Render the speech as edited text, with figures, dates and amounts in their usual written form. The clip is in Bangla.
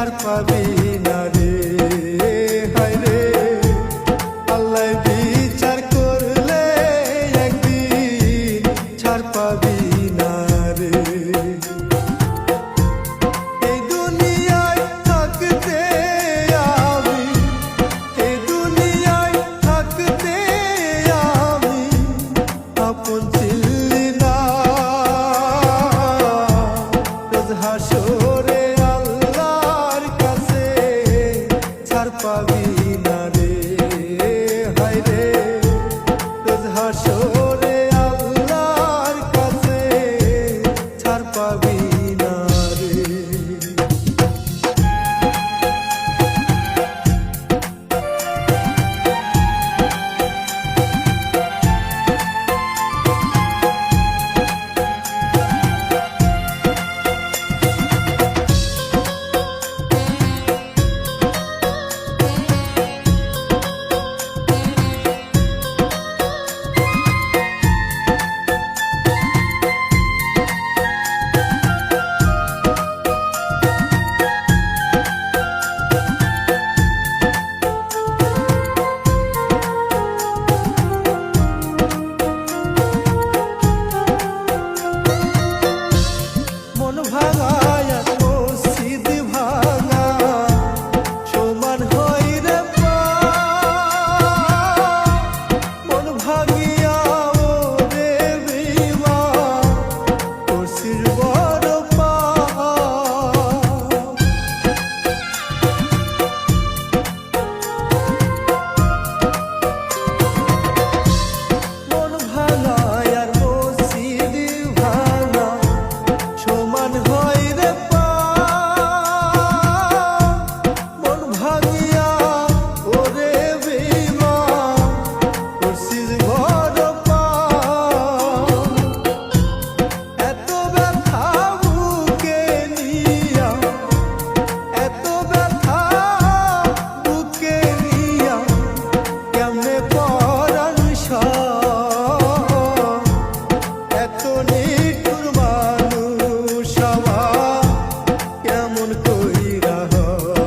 ছাড় পাবি না রে, হায় রে আল্লাহ বিচার করলে একদিন ছাড় পাবি না রে। এই দুনিয়ায় থাকতে আমি, এই দুনিয়ায় থাকতে আমি আপন ছিলি না, রোজ হাসরে আল্লাহর কাছে ছাড় পাবি না রে, হায় রে রোজ হাসরে আল্লাহর কাছে ছাড় পাবি না রে। মন ভাঙায়া মসজিদ ভাঙা সমান হয় রে পা, মন ভাঙিয়া ওরে বেঈমান করছিস বড় পাপ। মন ভাঙায়া মসজিদ ভাঙা সমান হয় রে পাপ, মন ভাঙিয়া ওরে বেঈমান করছিস বড় পাপ। এত ব্যথা বুকে নিয়া, এত ব্যথা বুকে নিয়া কেমনে পরাণ সয়, এত নিঠুর মানুষ আমার কেমন কইরা হয়।